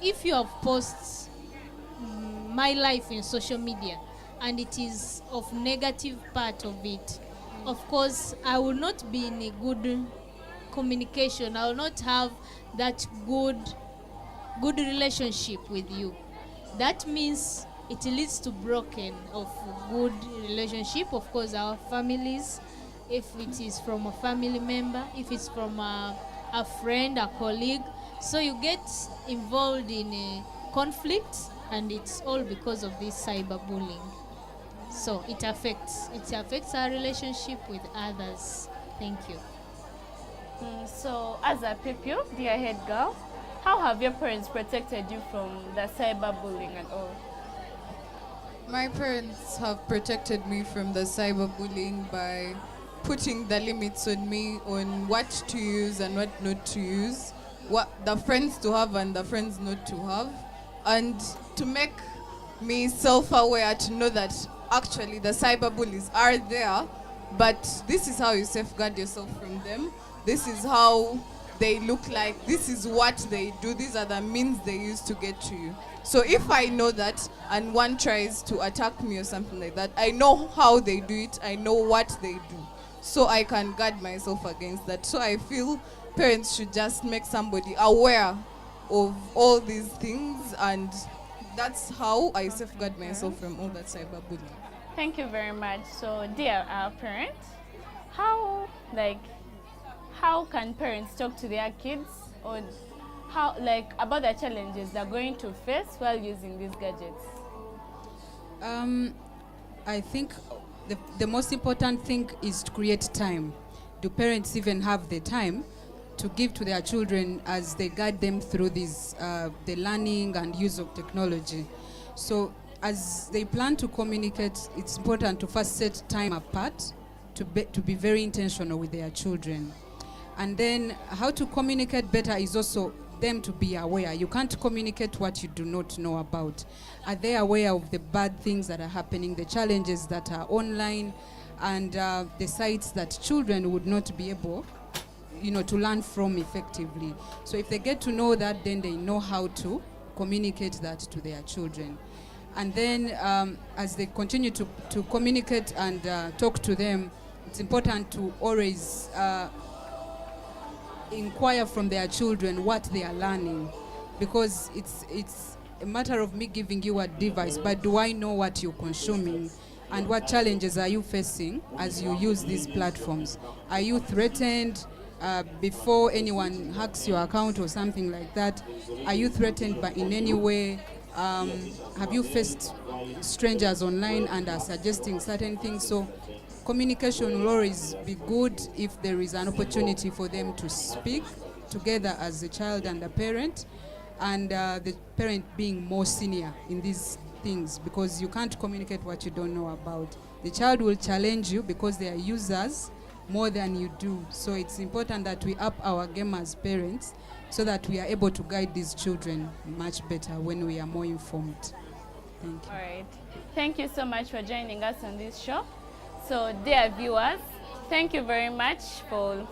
if you have posts my life in social media and it is of negative part of it, of course I will not be in a good communication. I will not have that good relationship with you. That means it leads to broken of good relationship. Of course, our families, if it is from a family member, if it's from a friend, a colleague, so you get involved in a conflict, and it's all because of this cyberbullying. So it affects our relationship with others. Thank you. So, as a pupil, dear head girl, how have your parents protected you from the cyberbullying and all? My parents have protected me from the cyberbullying by putting the limits on me on what to use and what not to use, what the friends to have and the friends not to have, and to make me self-aware to know that actually the cyberbullies are there, but this is how you safeguard yourself from them. This is how they look like. This is what they do. These are the means they use to get to you. So if I know that and one tries to attack me or something like that, I know how they do it. I know what they do. So I can guard myself against that. So I feel parents should just make somebody aware of all these things, and that's how I safeguard myself from all that cyberbullying. Thank you very much. So, dear parents, how like how can parents talk to their kids on how about the challenges they're going to face while using these gadgets? Um, I think the most important thing is to create time. Do parents even have the time to give to their children as they guide them through this, the learning and use of technology? So as they plan to communicate, it's important to first set time apart to be very intentional with their children. And then how to communicate better is also them to be aware. You can't communicate what you do not know about. Are they aware of the bad things that are happening, the challenges that are online, and the sites that children would not be able, to learn from effectively? So if they get to know that, then they know how to communicate that to their children. And then as they continue to communicate and talk to them, it's important to always inquire from their children what they are learning, because it's a matter of me giving you a device, but do I know what you're consuming and what challenges are you facing as you use these platforms? Are you threatened before anyone hacks your account or something like that? Are you threatened by in any way? Have you faced strangers online and are suggesting certain things? So communication will always be good if there is an opportunity for them to speak together as a child and a parent, and the parent being more senior in these things, because you can't communicate what you don't know about. The child will challenge you because they are users more than you do. So it's important that we up our game as parents so that we are able to guide these children much better when we are more informed. Thank you. All right. Thank you so much for joining us on this show. So, dear viewers, thank you very much for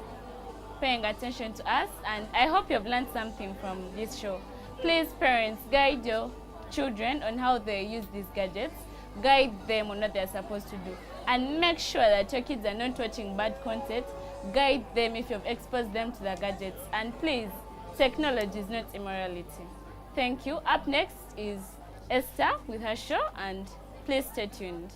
paying attention to us, and I hope you've learned something from this show. Please, parents, guide your children on how they use these gadgets, guide them on what they're supposed to do, and make sure that your kids are not watching bad content. Guide them if you've exposed them to the gadgets, and please, technology is not immorality. Thank you. Up next is Esther with her show, and please stay tuned.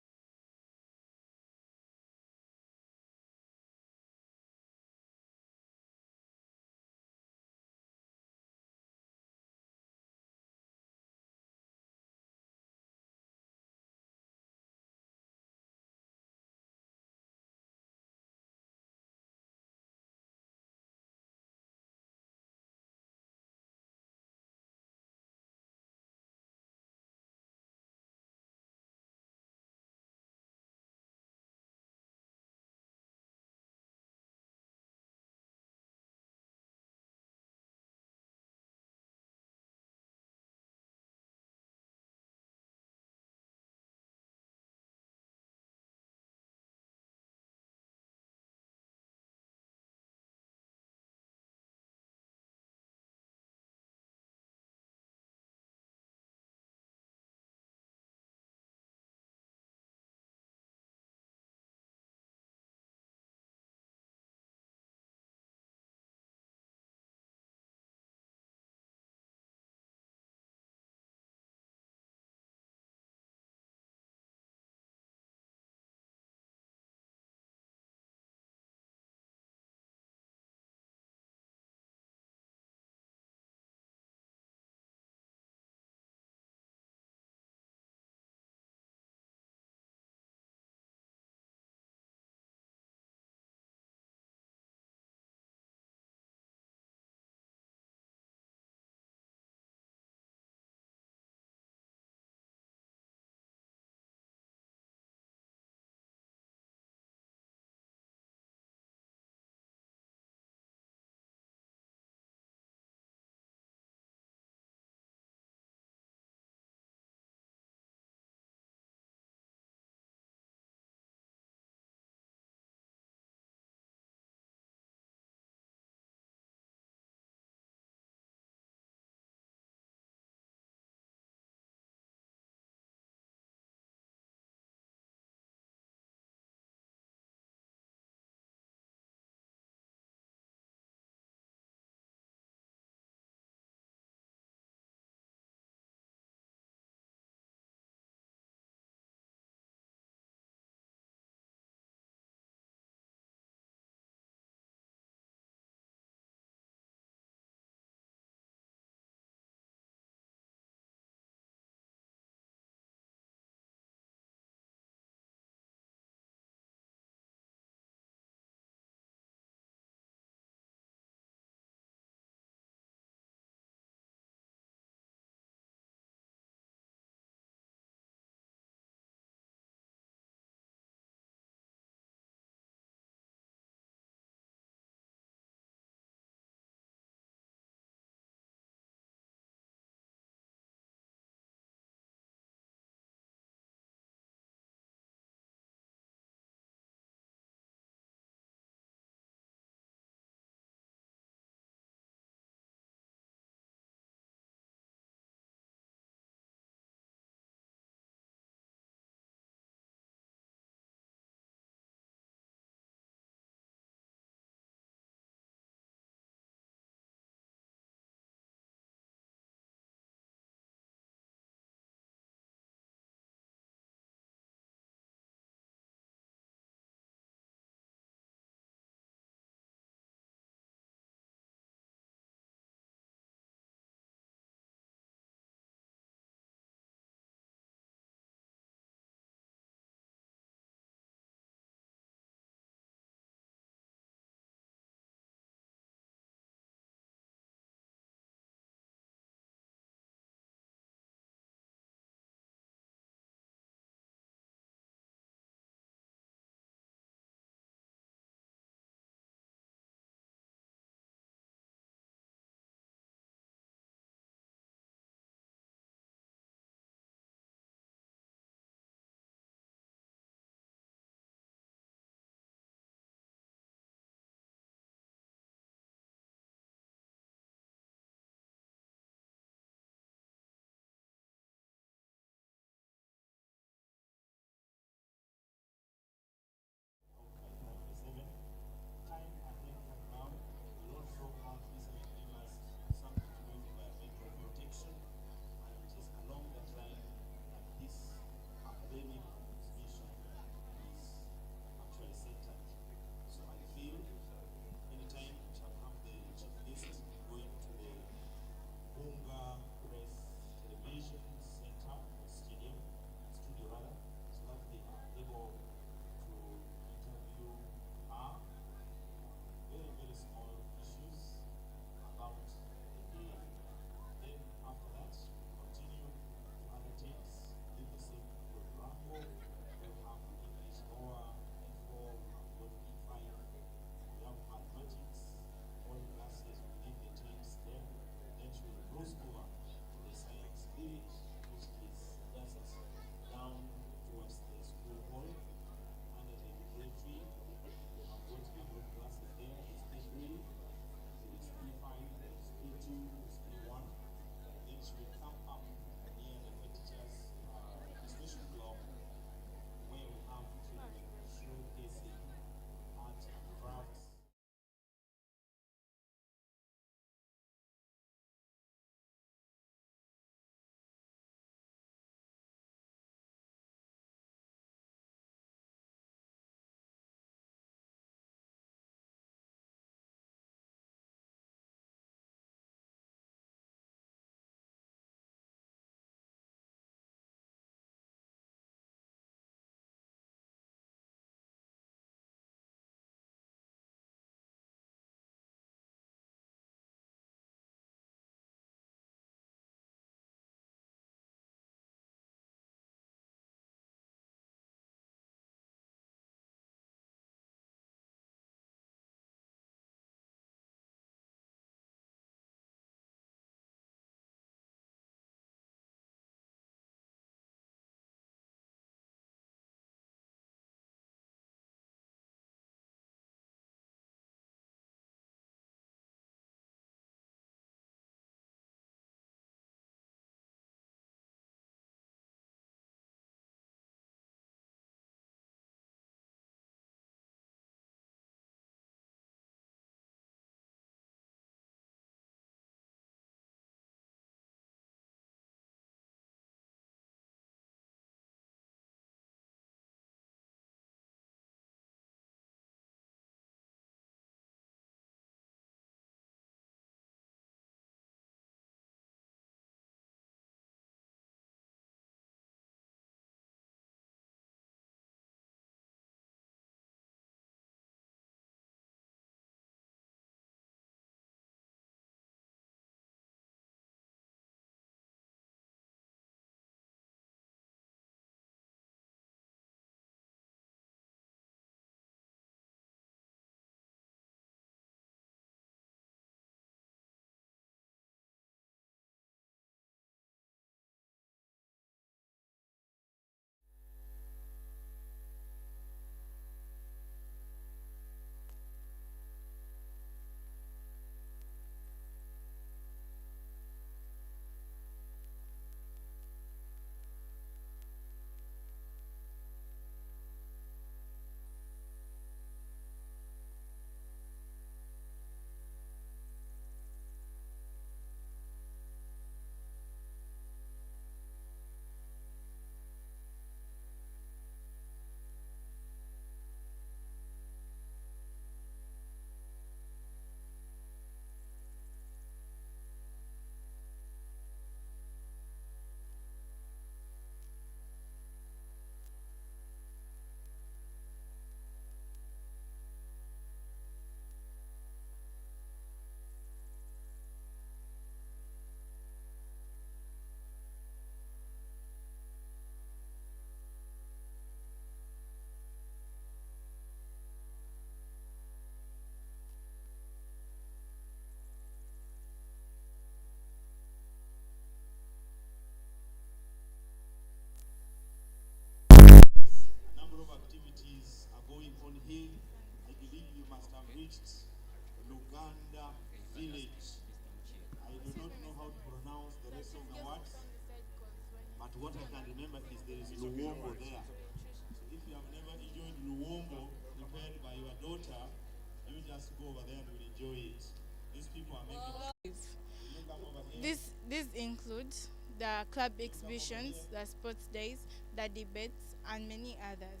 These include the club exhibitions, the sports days, the debates, and many others.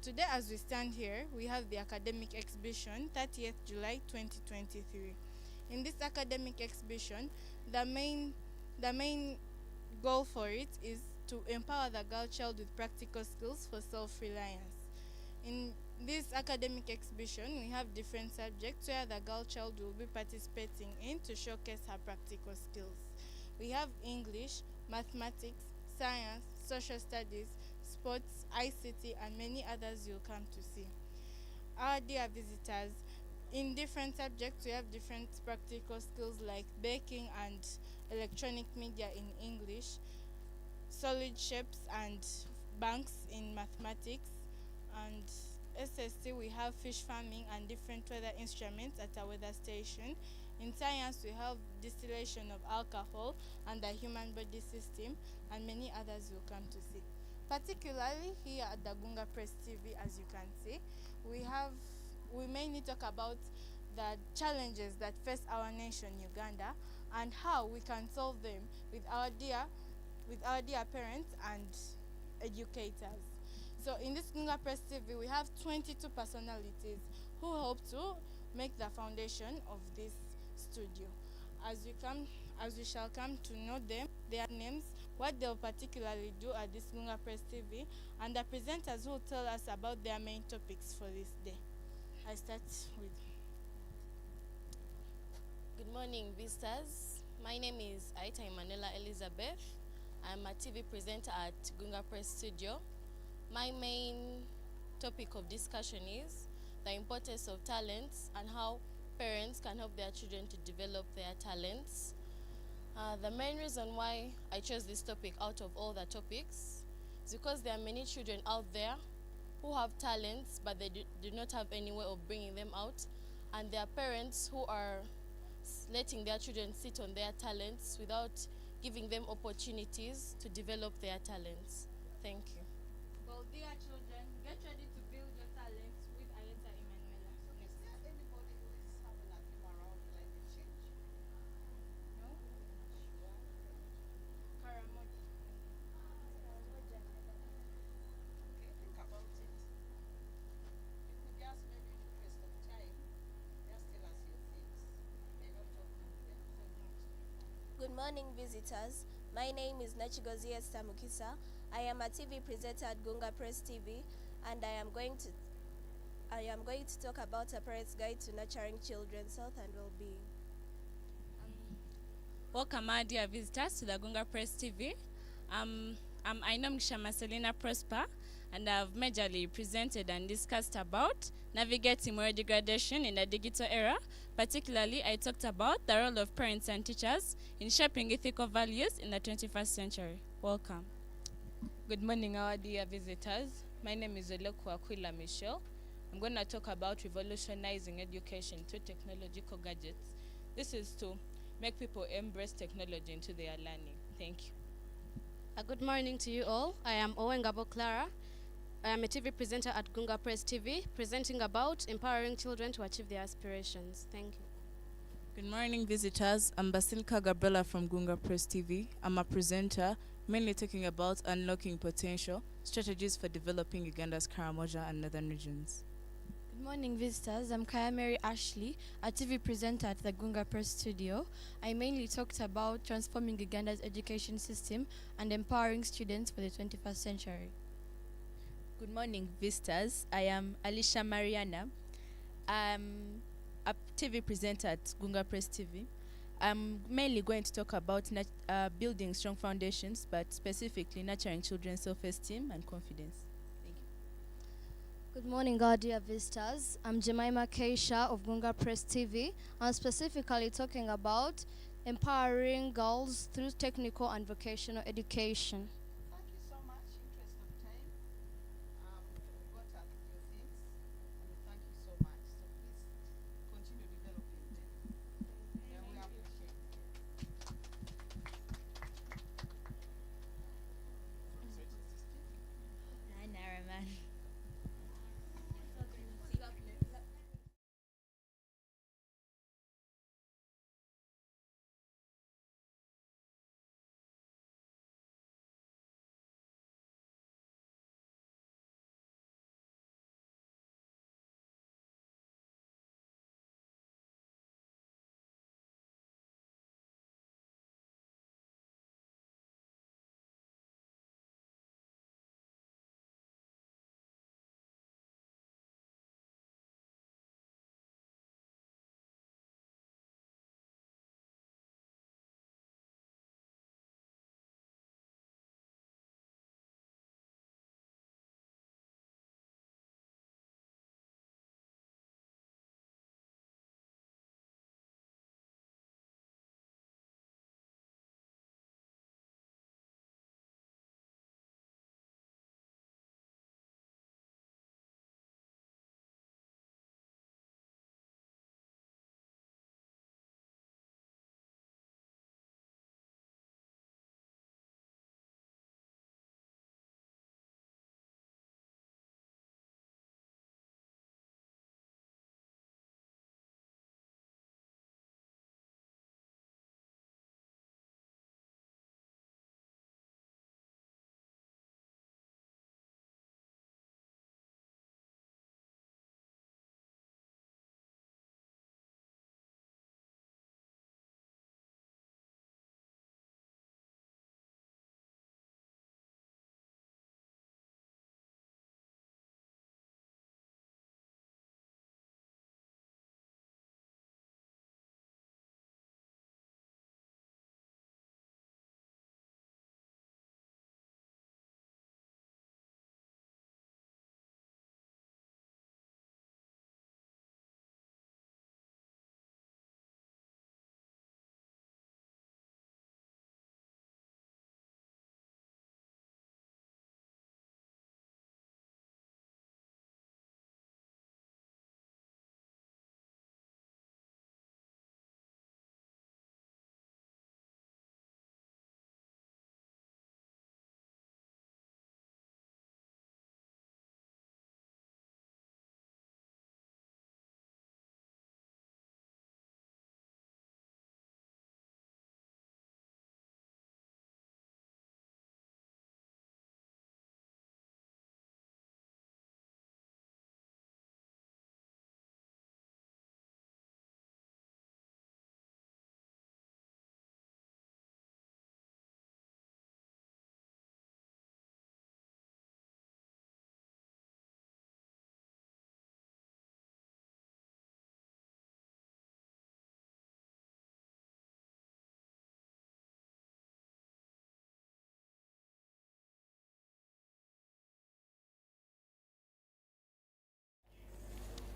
Today, as we stand here, we have the academic exhibition, 30th July 2023. In this academic exhibition, the main goal for it is to empower the girl child with practical skills for self-reliance. In this academic exhibition, we have different subjects where the girl child will be participating in to showcase her practical skills. We have English, mathematics, science, social studies, sports, ICT, and many others you'll come to see. Our dear visitors, in different subjects, we have different practical skills like baking and electronic media in English, solid shapes and banks in mathematics, and SSC we have fish farming and different weather instruments at our weather station. In science we have distillation of alcohol and the human body system, and many others will come to see. Particularly here at the Gunga Press TV, as you can see, we mainly talk about the challenges that face our nation Uganda and how we can solve them with our dear parents and educators. So in this Gunga Press TV, we have 22 personalities who help to make the foundation of this studio. As we shall come to know them, their names, what they'll particularly do at this Gunga Press TV, and the presenters who will tell us about their main topics for this day. I start with. Good morning, visitors. My name is Aita Emanuela Elizabeth. I'm a TV presenter at Gunga Press Studio. My main topic of discussion is the importance of talents and how parents can help their children to develop their talents. The main reason why I chose this topic out of all the topics is because there are many children out there who have talents but they do not have any way of bringing them out, and there are parents who are letting their children sit on their talents without giving them opportunities to develop their talents. Thank you. Well, dear children, get ready to build your talents with Aita Emanuela. Is there anybody who is having a theme around climate change? No? Karamoja. Okay, think about it. You could just maybe in the rest of time, just tell us your themes. May not talk from them. Good morning, visitors. My name is Nachigozia Stamukisa. I am a TV presenter at Gunga Press TV, and I am going to talk about a parent's guide to nurturing children's health and well-being. Welcome, our dear visitors, to the Gunga Press TV. I'm Ainomgisha Marcelina Prosper, and I've majorly presented and discussed about navigating moral degradation in the digital era. Particularly, I talked about the role of parents and teachers in shaping ethical values in the 21st century. Welcome. Good morning, our dear visitors. My name is Oleku Aquila Michelle. I'm going to talk about revolutionizing education through technological gadgets. This is to make people embrace technology into their learning. Thank you. Good morning to you all. I am Owengabo Clara. I am a TV presenter at Gunga Press TV, presenting about empowering children to achieve their aspirations. Thank you. Good morning, visitors. I'm Basilka Gabriela from Gunga Press TV. I'm a presenter, mainly talking about unlocking potential, strategies for developing Uganda's Karamoja and northern regions. Good morning, visitors. I'm Kaya Mary Ashley, a TV presenter at the Gunga Press Studio. I mainly talked about transforming Uganda's education system and empowering students for the 21st century. Good morning, visitors. I am Alicia Mariana. I'm a TV presenter at Gunga Press TV. I'm mainly going to talk about building strong foundations, but specifically nurturing children's self-esteem and confidence. Thank you. Good morning, our dear visitors. I'm Jemima Keisha of Gunga Press TV. I'm specifically talking about empowering girls through technical and vocational education. Thank you so much. Interest of time. We've got up your themes, and we thank you so much. So please continue developing them. Yeah, we appreciate it. Hi, Naraman.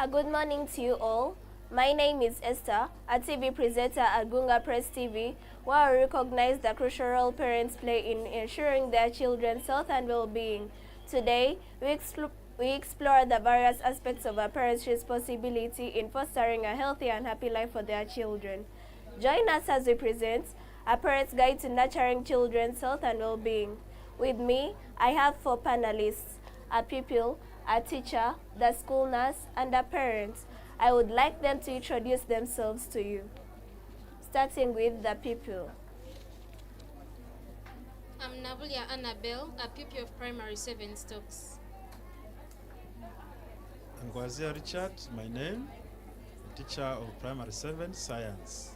A good morning to you all. My name is Esther, a TV presenter at Gunga Press TV, where we recognize the crucial role parents play in ensuring their children's health and well-being. Today, we explore the various aspects of a parent's responsibility in fostering a healthy and happy life for their children. Join us as we present A Parent's Guide to Nurturing Children's Health and Well-being. With me, I have 4 panelists: a pupil, a teacher, the school nurse, and a parent. I would like them to introduce themselves to you, starting with the pupil. I'm Navulia Annabelle, a pupil of Primary 7 Stokes. Ngwazia Richard, my name, teacher of Primary 7 Science.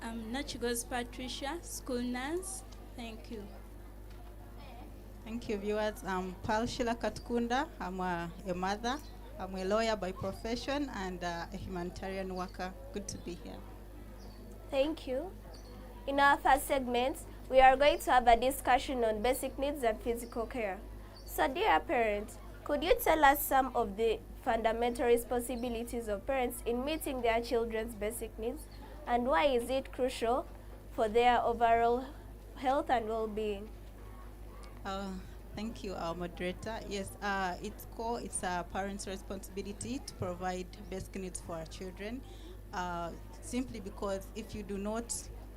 I'm Nachigos Patricia, school nurse. Thank you. Thank you, viewers. I'm Palshila Katkunda. I'm a mother. I'm a lawyer by profession and a humanitarian worker. Good to be here. Thank you. In our first segment, we are going to have a discussion on basic needs and physical care. So, dear parents, could you tell us some of the fundamental responsibilities of parents in meeting their children's basic needs, and why is it crucial for their overall health and well-being? Thank you, our moderator. Yes, it's a parent's responsibility to provide basic needs for our children, simply because if you do not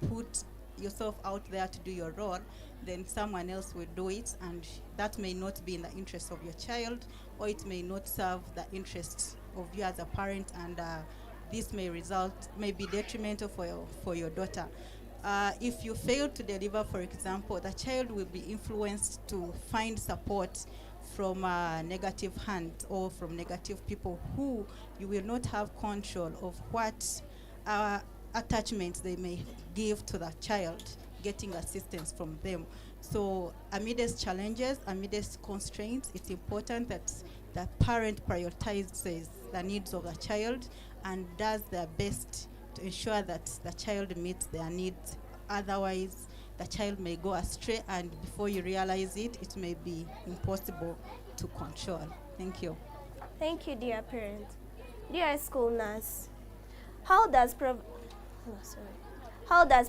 put yourself out there to do your role, then someone else will do it, and that may not be in the interest of your child, or it may not serve the interests of you as a parent, and this may be detrimental for your daughter. If you fail to deliver, for example, the child will be influenced to find support from negative hands or from negative people who you will not have control of what attachments they may give to the child, getting assistance from them. So amidst challenges, amidst constraints, it's important that the parent prioritizes the needs of the child and does their best to ensure that the child meets their needs. Otherwise, the child may go astray, and before you realize it, it may be impossible to control. Thank you. Thank you, dear parent. Dear school nurse, how does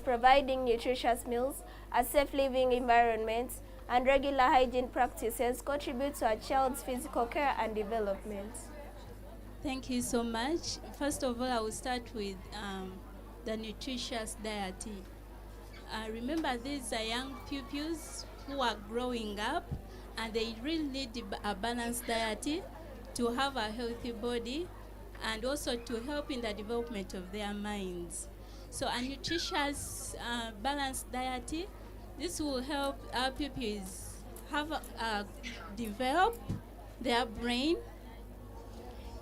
providing nutritious meals, a safe living environment, and regular hygiene practices contribute to a child's physical care and development? Thank you so much. First of all, I will start with the nutritious diet. Remember, these are young pupils who are growing up, and they really need a balanced diet to have a healthy body and also to help in the development of their minds. So a nutritious, balanced diet, this will help our pupils develop their brain,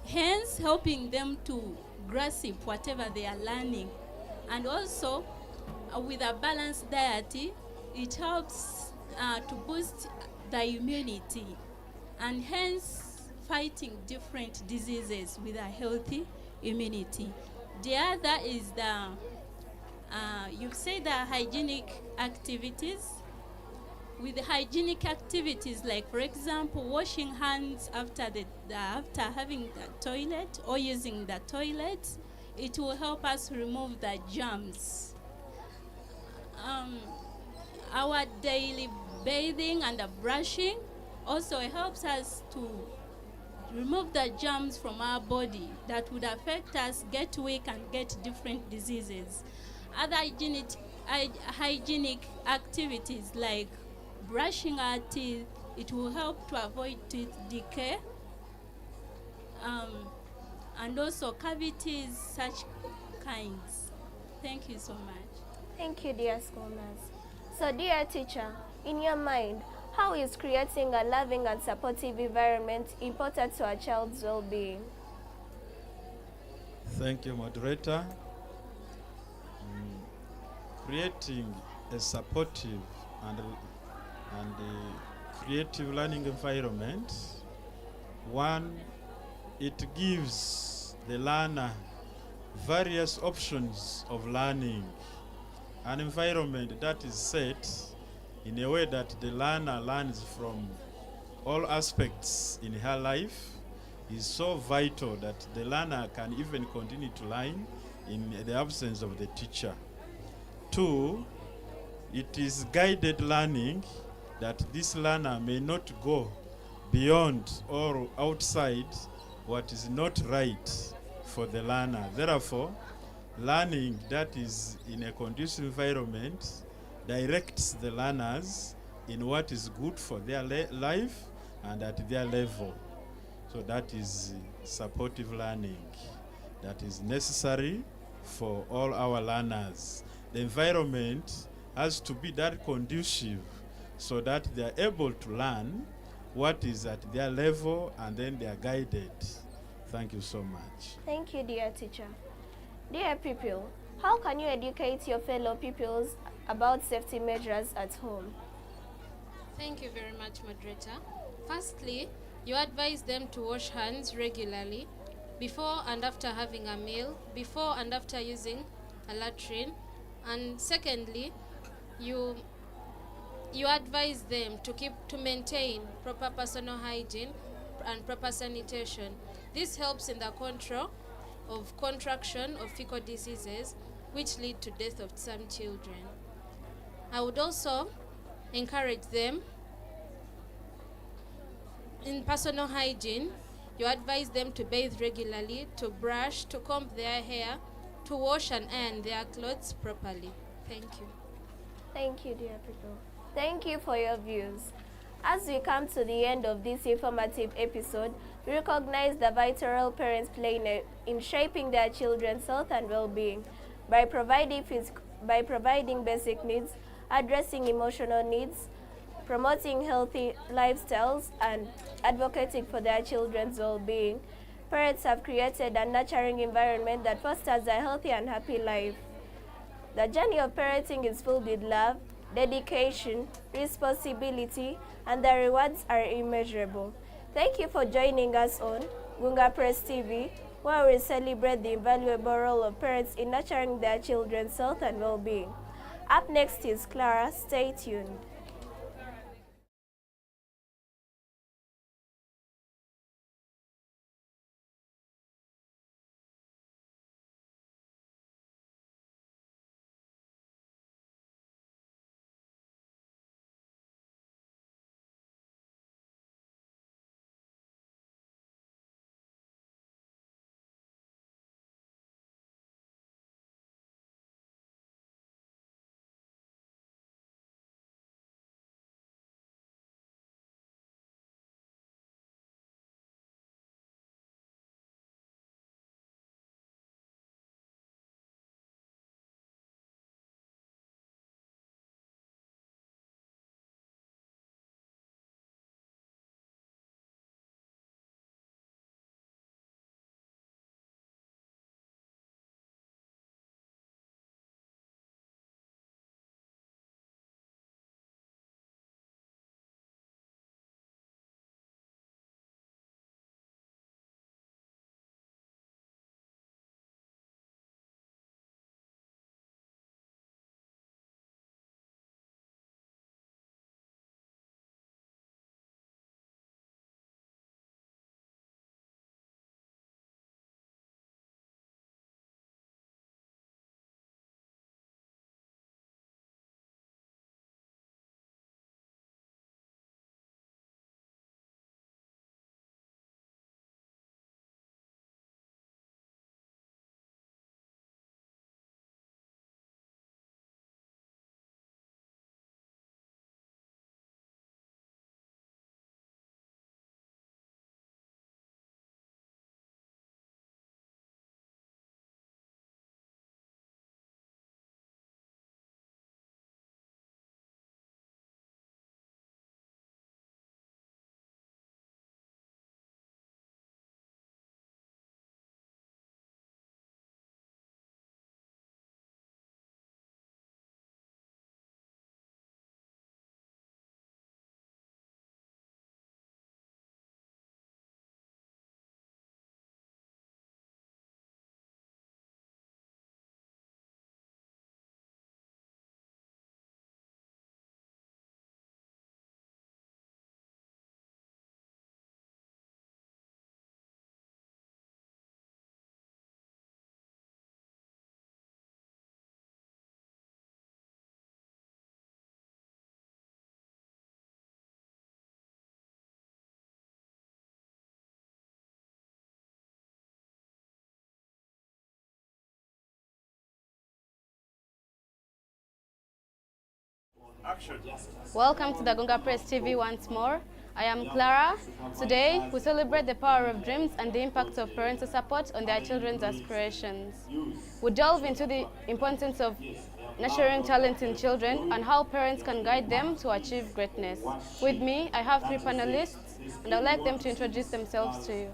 hence helping them to grasp whatever they are learning. And also, with a balanced diet, it helps to boost the immunity and hence fighting different diseases with a healthy immunity. The other is you say the hygienic activities. With hygienic activities, like for example, washing hands after having the toilet or using the toilet, it will help us remove the germs. Our daily bathing and the brushing also helps us to remove the germs from our body that would affect us, get weak, and get different diseases. Other hygienic activities like brushing our teeth, it will help to avoid tooth decay, and also cavities, such kinds. Thank you so much. Thank you, dear school nurse. So, dear teacher, in your mind, how is creating a loving and supportive environment important to a child's well-being? Thank you, moderator. Creating a supportive and creative learning environment, one, it gives the learner various options of learning. An environment that is set in a way that the learner learns from all aspects in her life is so vital that the learner can even continue to learn in the absence of the teacher. Two, it is guided learning, that this learner may not go beyond or outside what is not right for the learner. Therefore, learning that is in a conducive environment directs the learners in what is good for their life and at their level. So that is supportive learning that is necessary for all our learners. The environment has to be that conducive so that they are able to learn what is at their level and then they are guided. Thank you so much. Thank you, dear teacher. Dear pupil, how can you educate your fellow pupils about safety measures at home? Thank you very much, moderator. Firstly, you advise them to wash hands regularly before and after having a meal, before and after using a latrine. And secondly, you advise them to maintain proper personal hygiene and proper sanitation. This helps in the control of contraction of fecal diseases, which lead to death of some children. I would also encourage them in personal hygiene. You advise them to bathe regularly, to brush, to comb their hair, to wash and iron their clothes properly. Thank you. Thank you, dear people. Thank you for your views. As we come to the end of this informative episode, we recognize the vital role parents play in shaping their children's health and well-being by providing basic needs, addressing emotional needs, promoting healthy lifestyles, and advocating for their children's well-being. Parents have created a nurturing environment that fosters a healthy and happy life. The journey of parenting is filled with love, dedication, responsibility, and the rewards are immeasurable. Thank you for joining us on Gunga Press TV, where we celebrate the invaluable role of parents in nurturing their children's health and well-being. Up next is Clara. Stay tuned. Welcome to the Gunga Press TV once more. I am Clara. Today, we celebrate the power of dreams and the impact of parental support on their children's aspirations. We delve into the importance of nurturing talent in children and how parents can guide them to achieve greatness. With me, I have three panelists, and I'd like them to introduce themselves to you.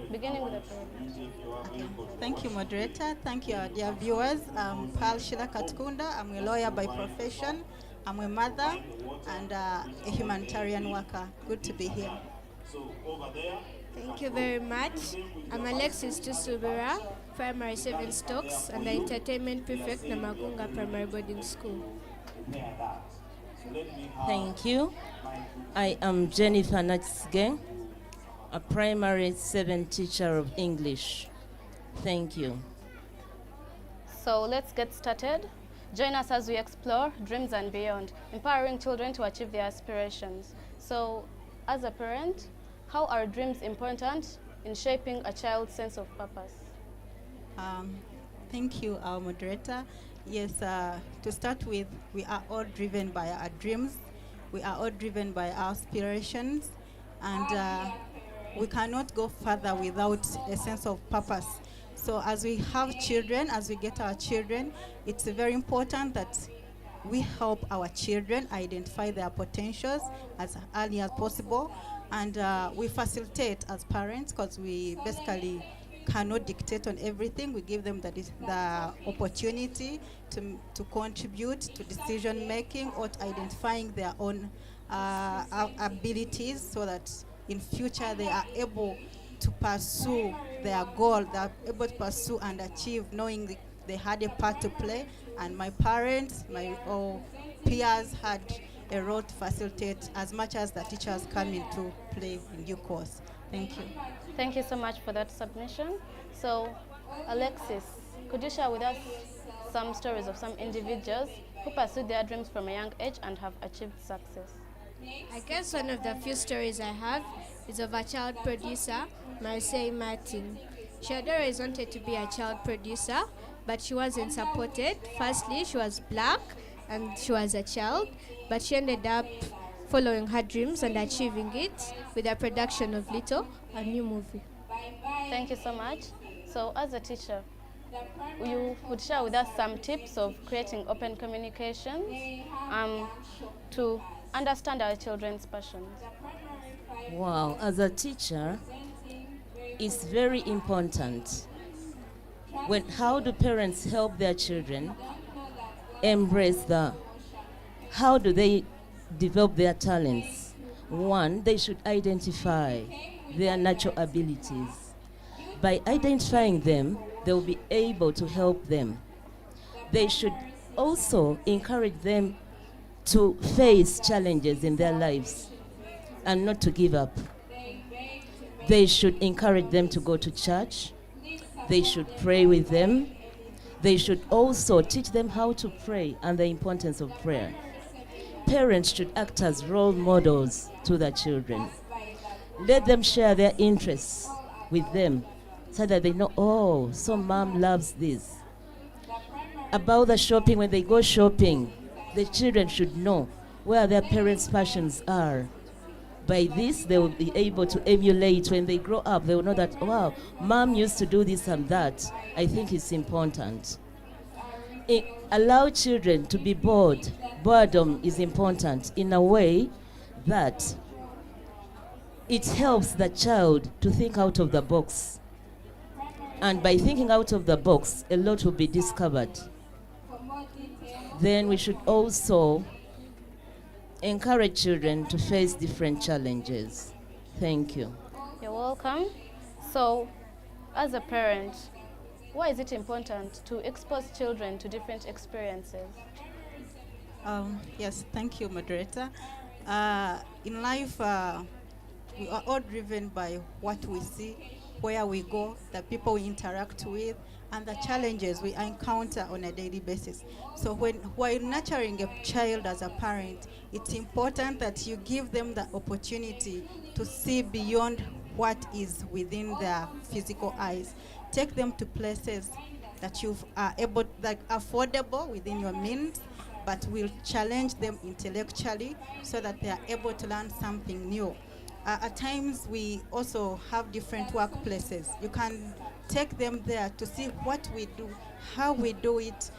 Beginning with the parent. Thank you, moderator. Thank you, our dear viewers. I'm Pal Shila Katkunda. I'm a lawyer by profession. I'm a mother and a humanitarian worker. Good to be here. Thank you very much. I'm Alexis Tusubira, Primary 7 Stocks, and the Entertainment Prefect, Namagunga Primary Boarding School. Thank you. I am Jennifer Natsge, a Primary 7 teacher of English. Thank you. So let's get started. Join us as we explore dreams and beyond, empowering children to achieve their aspirations. So, as a parent, how are dreams important in shaping a child's sense of purpose? Thank you, our moderator. Yes, to start with, we are all driven by our dreams. We are all driven by our aspirations. And we cannot go further without a sense of purpose. So as we have children, as we get our children, it's very important that we help our children identify their potentials as early as possible. And we facilitate as parents, because we basically cannot dictate on everything. We give them the opportunity to contribute to decision making or to identifying their own abilities, so that in future they are able to pursue their goal, they are able to pursue and achieve, knowing they had a part to play. And my parents, my peers had a role to facilitate as much as the teachers come into play in due course. Thank you. Thank you so much for that submission. So, Alexis, could you share with us some stories of some individuals who pursued their dreams from a young age and have achieved success? I guess one of the few stories I have is of a child producer, Marseille Martin. She had always wanted to be a child producer, but she wasn't supported. Firstly, she was black and she was a child, but she ended up following her dreams and achieving it with the production of Little, a new movie. Thank you so much. So, as a teacher, you would share with us some tips of creating open communications to understand our children's passions. Wow, as a teacher, it's very important. How do parents help their children embrace how do they develop their talents? One, they should identify their natural abilities. By identifying them, they will be able to help them. They should also encourage them to face challenges in their lives and not to give up. They should encourage them to go to church. They should pray with them. They should also teach them how to pray and the importance of prayer. Parents should act as role models to their children. Let them share their interests with them so that they know, oh, so mom loves this. About the shopping, when they go shopping, the children should know where their parents' passions are. By this, they will be able to emulate. When they grow up, they will know that, wow, mom used to do this and that. I think it's important. Allow children to be bored. Boredom is important in a way that it helps the child to think out of the box. And by thinking out of the box, a lot will be discovered. Then we should also encourage children to face different challenges. Thank you. You're welcome. So, as a parent, why is it important to expose children to different experiences? Yes, thank you, moderator. In life, we are all driven by what we see, where we go, the people we interact with, and the challenges we encounter on a daily basis. So while nurturing a child as a parent, it's important that you give them the opportunity to see beyond what is within their physical eyes. Take them to places that you are able, that affordable within your means, but will challenge them intellectually so that they are able to learn something new. At times, we also have different workplaces. You can take them there to see what we do, how we do it,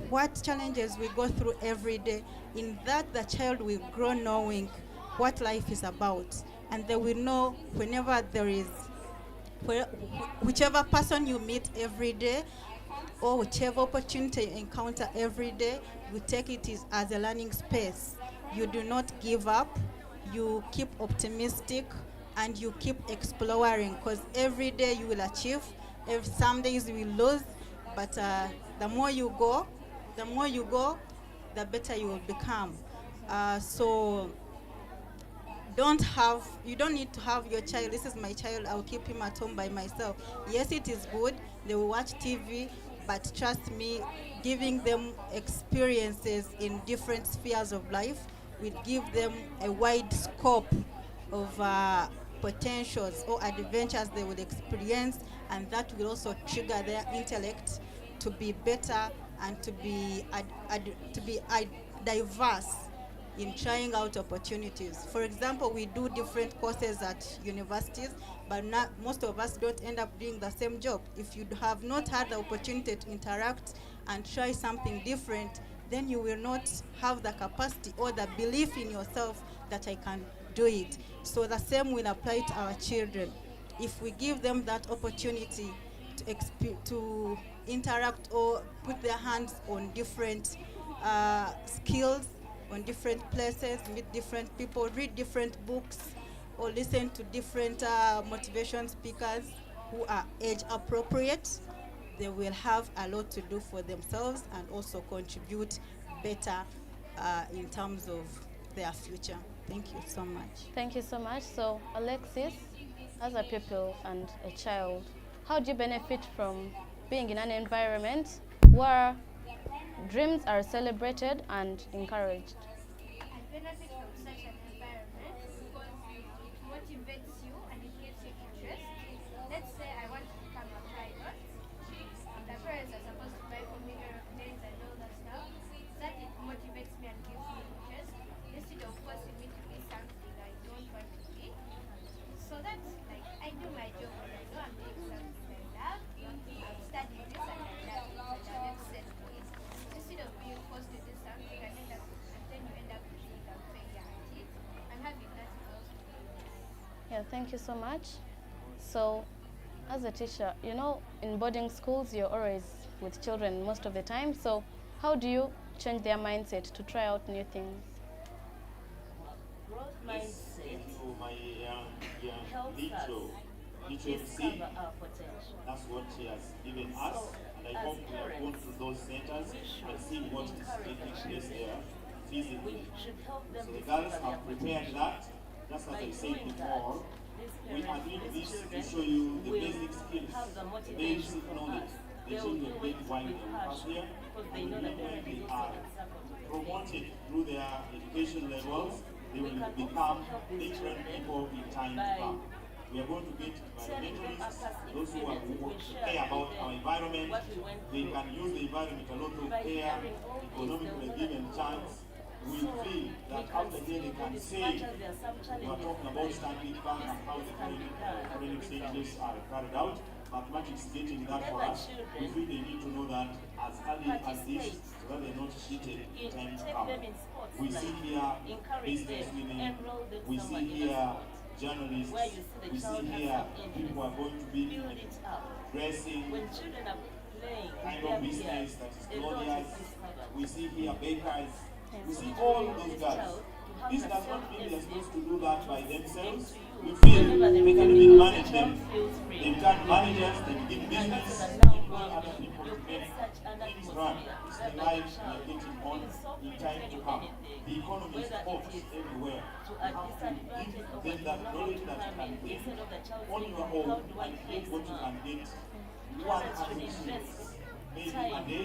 what challenges we go through every day. In that, the child will grow knowing what life is about, and they will know whenever there is, whichever person you meet every day, or whichever opportunity you encounter every day, you take it as a learning space. You do not give up, you keep optimistic, and you keep exploring, because every day you will achieve. Some days you will lose, but the more you go, the better you will become. So you don't need to have your child, this is my child, I'll keep him at home by myself. Yes, it is good, they will watch TV, but trust me, giving them experiences in different spheres of life will give them a wide scope of potentials or adventures they will experience, and that will also trigger their intellect to be better and to be diverse in trying out opportunities. For example, we do different courses at universities, but most of us don't end up doing the same job. If you have not had the opportunity to interact and try something different, then you will not have the capacity or the belief in yourself that I can do it. So the same will apply to our children. If we give them that opportunity to interact or put their hands on different skills, on different places, meet different people, read different books, or listen to different motivation speakers who are age appropriate, they will have a lot to do for themselves and also contribute better in terms of their future. Thank you so much. Thank you so much. So, Alexis, as a pupil and a child, how do you benefit from being in an environment where dreams are celebrated and encouraged? I benefit from such an environment because it motivates you and it gives you interest. Let's say I want to become a pilot. The parents are supposed to buy for me airplanes and all that stuff. That it motivates me and gives me interest instead of forcing me to be something I don't want to be. So that's like I do my job when I know I'm doing something I love. I'm studying this and I love it and I'm excellent in it. Instead of being forced to do something and then you end up being a failure at it and having nothing else to do. Yeah, thank you so much. So, as a teacher, you know, in boarding schools, you're always with children most of the time. So, how do you change their mindset to try out new things? Growth mindset my helps us discover our potential. That's what she has given us, So, and I as hope we are going parents, to those centers and see what is taking place there physically. We should help them So the discover girls their have prepared potential. that, just as By I said doing before. that, We are parents, doing these this to children show you the will basic skills, have the the motivation basic for knowledge us. the They will children do need it while with they are passion here. because And they know the when parents they also are can support them. promoted through their education levels, they We will can also become help these different children people in time to by come. We are going to get telling them a environmentalists, past those who experience. We care share about with our them environment. what we went They through. can use the environment a lot of By care, hearing all this, economically they will know given that chance. We so feel that we can after here still they do can this say, much as there are some we are challenges talking in about life. standing back and how the This can be done as a academic result. stages are carried out. Mathematics is getting that for Whenever us. We children feel they need to know that as early as this, participate so that they're not cheated in time to take come. them in sports, We see like here encourage business them, winning, enroll them we somewhere see in a here sport journalists, where you see the we child see has here some interest. people are going to be Build it up. dressing, When children are playing with kind their of business peers, that is a lot glorious. is discovered. We see here bakers, we So see it all will those this guys. child to have This the does not mean they're supposed to do self-esteem that by to themselves. to you. We feel Whenever they we can receive even because manage the them. child feels free. They become managers, they begin And business, also that now employ other people you to create make such an things run. atmosphere It's the whereby life the we are child getting on feels so in free to time tell to you come. anything, The economy is whether hot it is everywhere. to You a have to disadvantage give of them what that you know knowledge that you come can in, bring instead of the child on saying, your how own do I and create get what you smart? can get. One Parents at should a invest maybe a time day